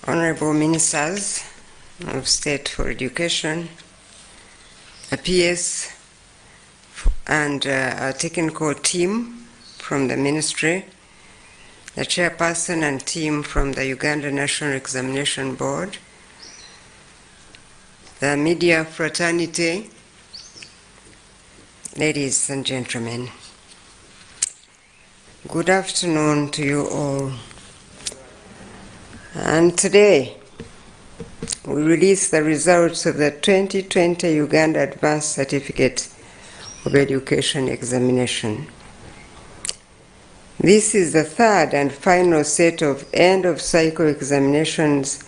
Honorable Ministers of State for Education, a PS and a technical team from the Ministry, the chairperson and team from the Uganda National Examination Board, the media fraternity, ladies and gentlemen, good afternoon to you all. And today, we release the results of the 2020 Uganda Advanced Certificate of Education examination. This is the third and final set of end-of-cycle examinations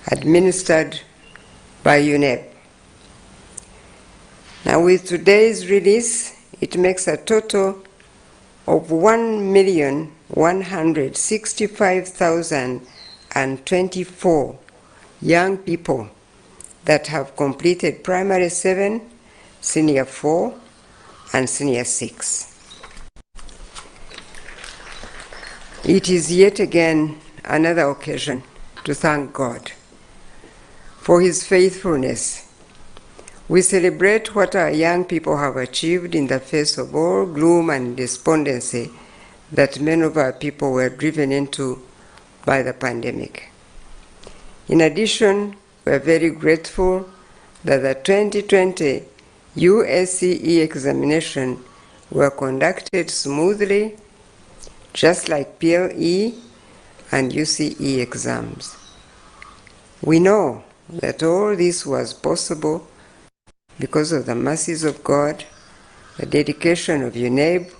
administered by UNEP. Now, with today's release, it makes a total of 1,165,024 young people that have completed Primary 7, Senior 4, and Senior 6. It is yet again another occasion to thank God for His faithfulness. We celebrate what our young people have achieved in the face of all gloom and despondency that many of our people were driven into by the pandemic. In addition, we are very grateful that the 2020 Uace examination were conducted smoothly, just like PLE and UCE exams. We know that all this was possible because of the mercies of God, the dedication of UNEP,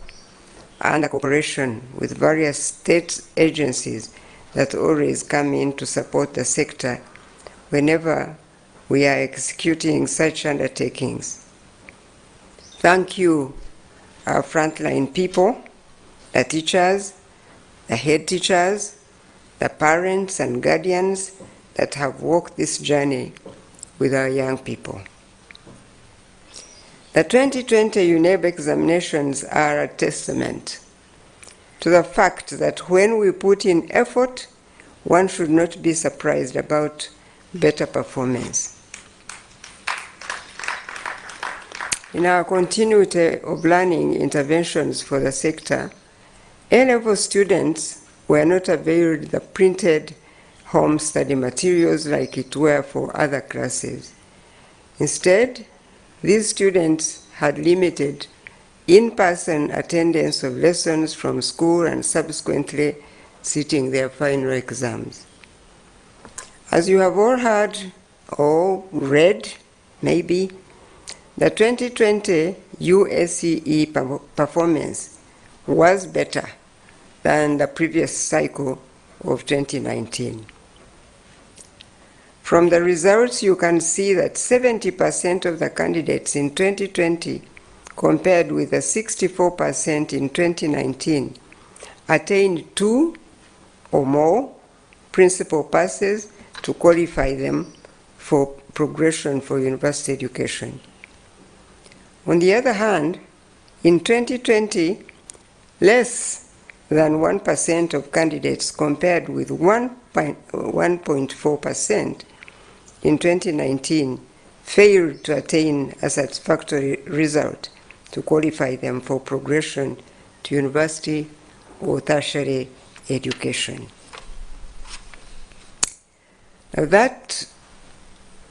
and the cooperation with various state agencies that always come in to support the sector whenever we are executing such undertakings. Thank you, our frontline people, the teachers, the head teachers, the parents and guardians that have walked this journey with our young people. The 2020 UNEP examinations are a testament to the fact that when we put in effort, one should not be surprised about better performance. In our continuity of learning interventions for the sector, A-level students were not availed the printed home study materials like it were for other classes. Instead, these students had limited in-person attendance of lessons from school and subsequently sitting their final exams. As you have all heard or read, maybe, the 2020 Uace performance was better than the previous cycle of 2019. From the results, you can see that 70% of the candidates in 2020, compared with the 64% in 2019, attained 2 or more principal passes to qualify them for progression for university education. On the other hand, in 2020, less than 1% of candidates, compared with 1.4% in 2019, failed to attain a satisfactory result to qualify them for progression to university or tertiary education. Now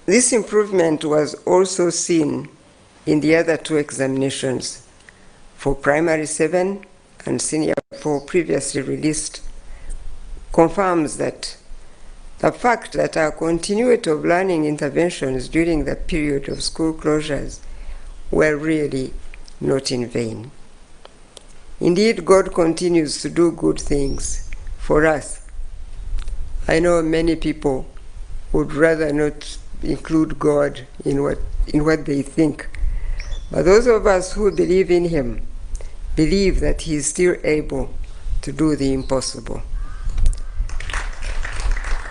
this improvement was also seen in the other 2 examinations for Primary 7 and Senior 4 previously released, confirms that the fact that our continuity of learning interventions during the period of school closures were really not in vain. Indeed, God continues to do good things for us. I know many people would rather not include God in what they think, but those of us who believe in Him believe that He is still able to do the impossible.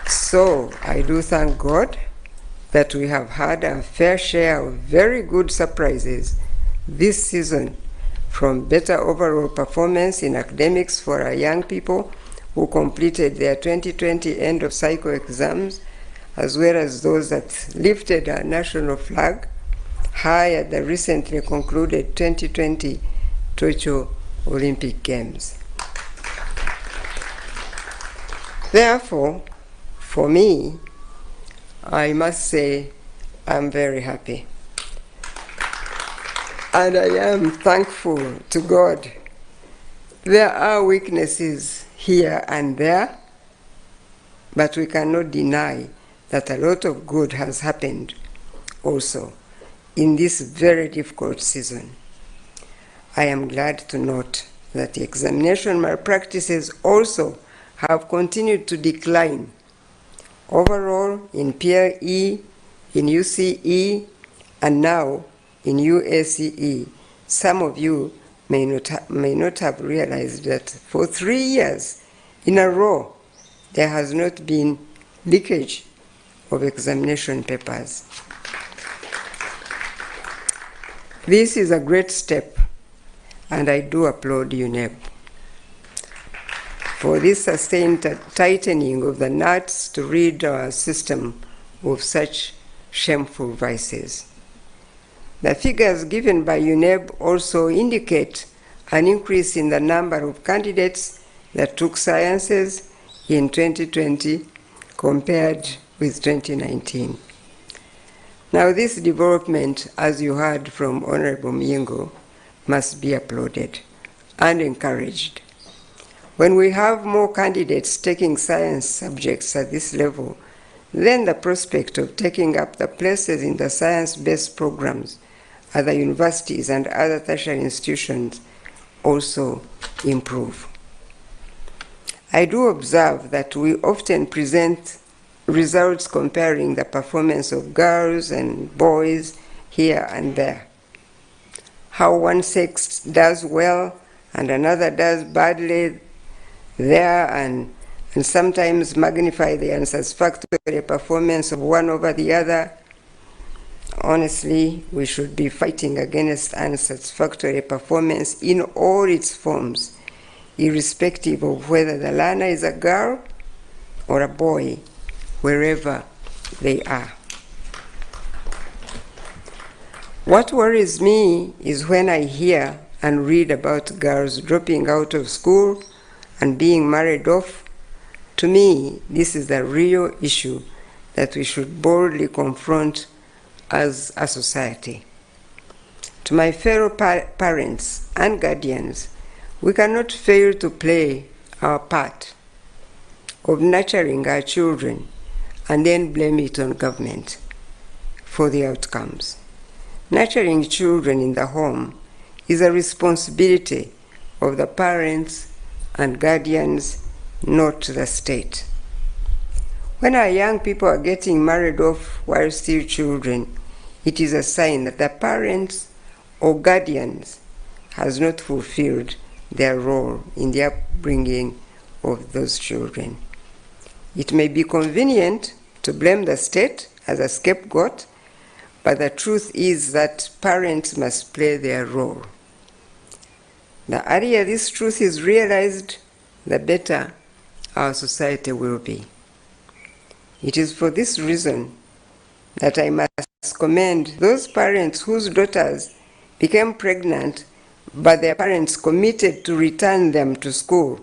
So I do thank God that we have had a fair share of very good surprises this season, from better overall performance in academics for our young people who completed their 2020 end-of-cycle exams, as well as those that lifted our national flag high at the recently concluded 2020 Tokyo Olympic Games. Therefore, for me, I must say I'm very happy. And I am thankful to God. There are weaknesses here and there, but we cannot deny that a lot of good has happened also in this very difficult season. I am glad to note that the examination malpractices also have continued to decline. Overall, in Peer E, in UCE, and now in Uace, some of you may not have realized that for 3 years in a row, there has not been leakage of examination papers. This is a great step, and I do applaud UNEB for this sustained tightening of the nuts to rid our system of such shameful vices. The figures given by UNEB also indicate an increase in the number of candidates that took sciences in 2020 compared with 2019. Now, this development, as you heard from Honorable Myingo, must be applauded and encouraged. When we have more candidates taking science subjects at this level, then the prospect of taking up the places in the science-based programs at the universities and other tertiary institutions also improve. I do observe that we often present results comparing the performance of girls and boys here and there. How one sex does well and another does badly there, and sometimes magnify the unsatisfactory performance of one over the other. Honestly, we should be fighting against unsatisfactory performance in all its forms, irrespective of whether the learner is a girl or a boy, wherever they are. What worries me is when I hear and read about girls dropping out of school and being married off. To me, this is the real issue that we should boldly confront as a society. To my fellow parents and guardians, we cannot fail to play our part of nurturing our children and then blame it on government for the outcomes. Nurturing children in the home is a responsibility of the parents and guardians, not the state. When our young people are getting married off while still children, it is a sign that the parents or guardians has not fulfilled their role in the upbringing of those children. It may be convenient to blame the state as a scapegoat, but the truth is that parents must play their role. The earlier this truth is realized, the better our society will be. It is for this reason that I must commend those parents whose daughters became pregnant, but their parents committed to return them to school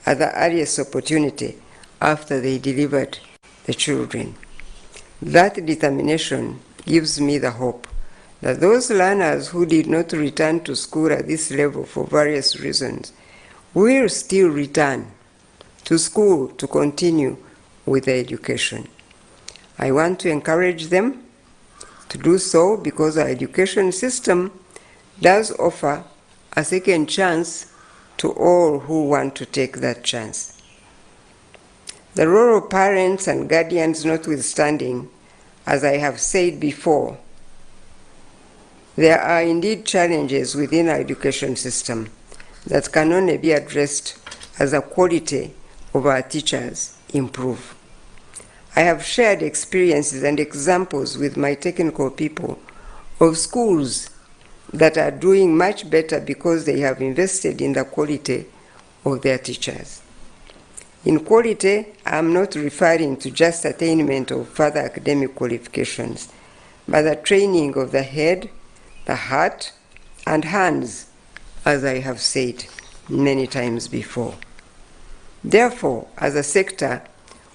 at the earliest opportunity after they delivered the children. That determination gives me the hope that those learners who did not return to school at this level for various reasons will still return to school to continue with their education. I want to encourage them to do so because our education system does offer a second chance to all who want to take that chance. The role of parents and guardians notwithstanding, as I have said before, there are indeed challenges within our education system that can only be addressed as the quality of our teachers improve. I have shared experiences and examples with my technical people of schools that are doing much better because they have invested in the quality of their teachers. In quality, I'm not referring to just attainment of further academic qualifications, but the training of the head, the heart, and hands, as I have said many times before. Therefore, as a sector,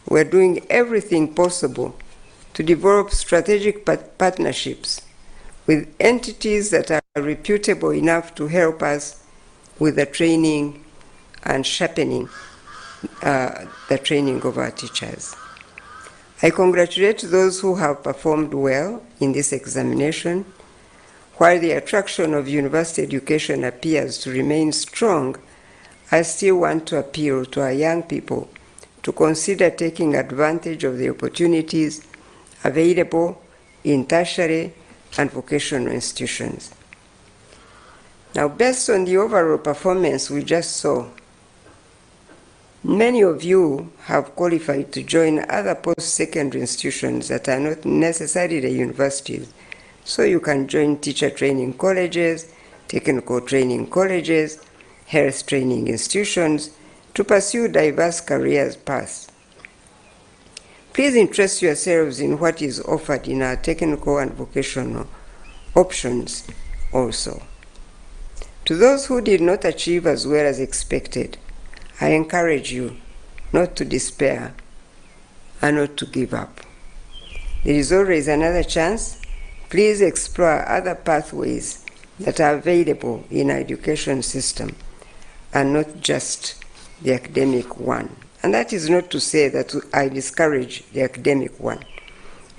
we're doing everything possible to develop strategic partnerships with entities that are reputable enough to help us with the training and sharpening the training of our teachers. I congratulate those who have performed well in this examination. While the attraction of university education appears to remain strong, I still want to appeal to our young people to consider taking advantage of the opportunities available in tertiary and vocational institutions. Now, based on the overall performance we just saw, many of you have qualified to join other post-secondary institutions that are not necessarily universities. So you can join teacher training colleges, technical training colleges, health training institutions to pursue diverse careers paths. Please interest yourselves in what is offered in our technical and vocational options also. To those who did not achieve as well as expected, I encourage you not to despair and not to give up. There is always another chance. Please explore other pathways that are available in our education system and not just the academic one. And that is not to say that I discourage the academic one,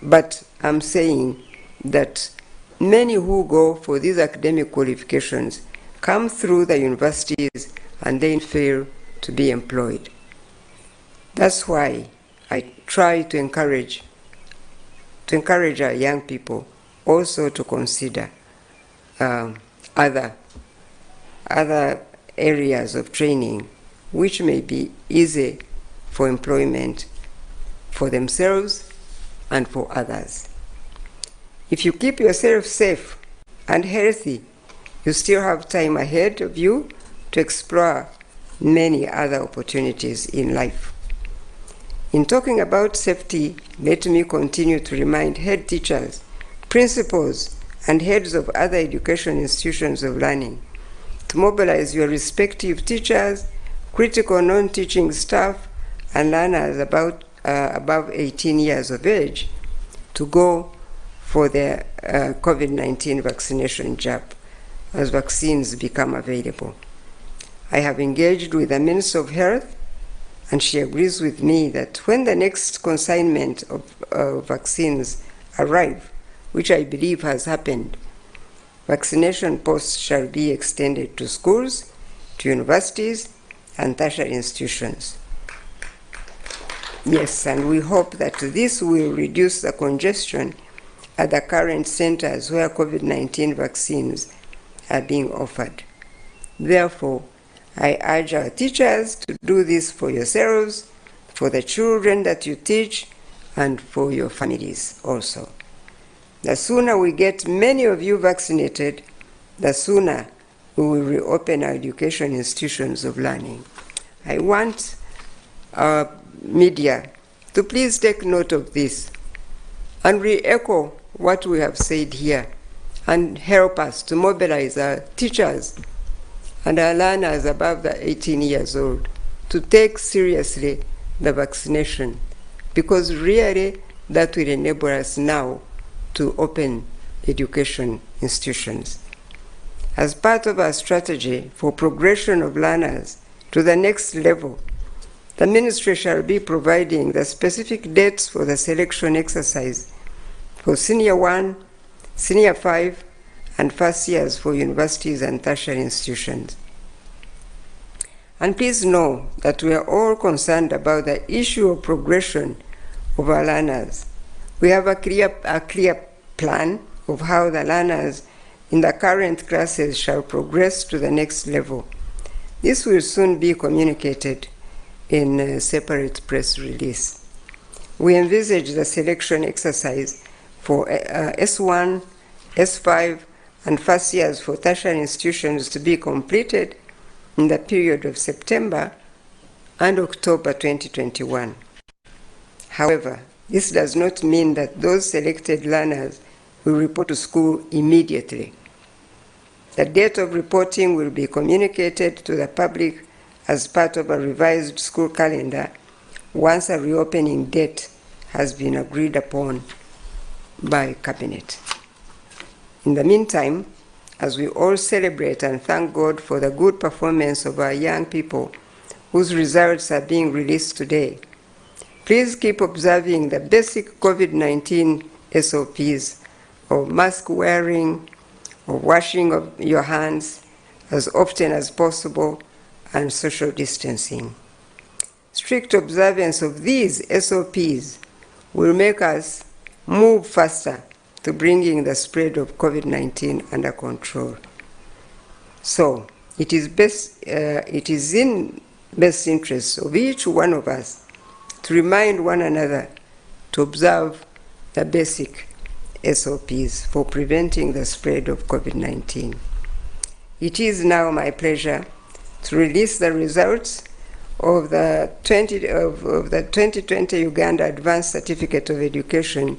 but I'm saying that many who go for these academic qualifications come through the universities and then fail to be employed. That's why I try to encourage our young people also to consider other areas of training which may be easy for employment for themselves and for others. If you keep yourself safe and healthy, you still have time ahead of you to explore many other opportunities in life. In talking about safety, let me continue to remind head teachers, principals, and heads of other education institutions of learning to mobilize your respective teachers, critical non-teaching staff, and learners above 18 years of age to go for their COVID-19 vaccination jab as vaccines become available. I have engaged with the Minister of Health, and she agrees with me that when the next consignment of vaccines arrive, which I believe has happened, vaccination posts shall be extended to schools, to universities, and tertiary institutions. Yes, and we hope that this will reduce the congestion at the current centers where COVID-19 vaccines are being offered. Therefore, I urge our teachers to do this for yourselves, for the children that you teach, and for your families also. The sooner we get many of you vaccinated, the sooner we will reopen our education institutions of learning. I want our media to please take note of this and re-echo what we have said here and help us to mobilize our teachers and our learners above the 18 years old to take seriously the vaccination, because really that will enable us now to open education institutions. As part of our strategy for progression of learners to the next level, the Ministry shall be providing the specific dates for the selection exercise for Senior 1, Senior 5, and first years for universities and tertiary institutions. And please know that we are all concerned about the issue of progression of our learners. We have a clear plan of how the learners in the current classes shall progress to the next level. This will soon be communicated in a separate press release. We envisage the selection exercise for S1, S5, and first years for tertiary institutions to be completed in the period of September and October 2021. However, this does not mean that those selected learners will report to school immediately. The date of reporting will be communicated to the public as part of a revised school calendar once a reopening date has been agreed upon by Cabinet. In the meantime, as we all celebrate and thank God for the good performance of our young people whose results are being released today, please keep observing the basic COVID-19 SOPs of mask wearing, of washing of your hands as often as possible, and social distancing. Strict observance of these SOPs will make us move faster to bringing the spread of COVID-19 under control. So it is in best interest of each one of us to remind one another to observe the basic SOPs for preventing the spread of COVID-19. It is now my pleasure to release the results of the 2020 Uganda Advanced Certificate of Education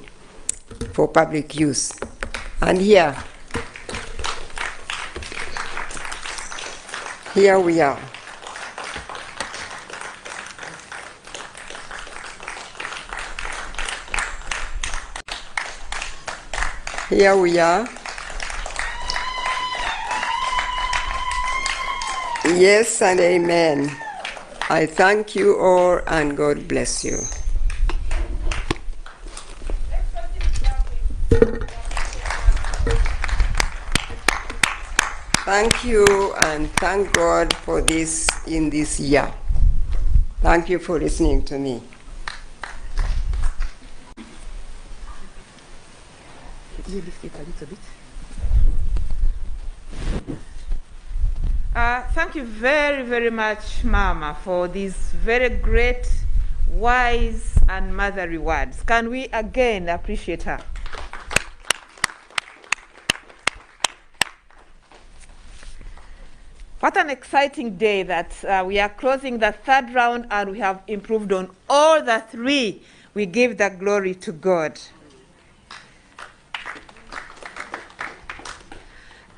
for public use. And here we are. Here we are. Yes and amen. I thank you all and God bless you. Thank you and thank God for this in this year. Thank you for listening to me. You lift it a little bit. Thank you very, very much, Mama, for these very great, wise, and motherly words. Can we again appreciate her? What an exciting day that we are closing the third round and we have improved on all the three. We give the glory to God.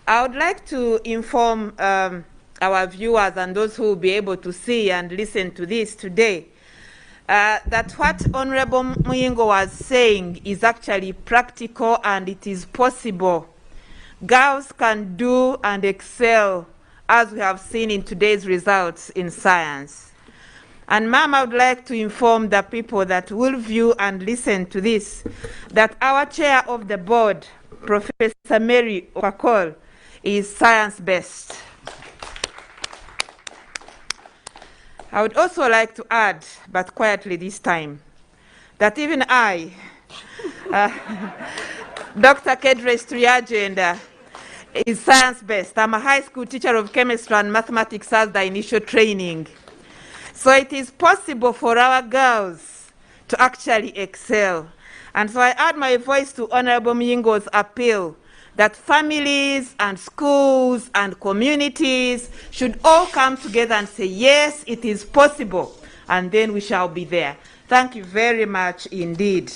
I would like to inform our viewers and those who will be able to see and listen to this today that what Honorable Muyingo was saying is actually practical and it is possible. Girls can do and excel, as we have seen in today's results in science. And Ma'am, I would like to inform the people that will view and listen to this that our chair of the board, Professor Mary Okwakol, is science-based. I would also like to add, but quietly this time, that even I, Dr. Kedre Striagenda, is science-based. I'm a high school teacher of chemistry and mathematics as the initial training. So it is possible for our girls to actually excel. And so I add my voice to Honorable Muyingo's appeal that families and schools and communities should all come together and say, yes, it is possible, and then we shall be there. Thank you very much indeed.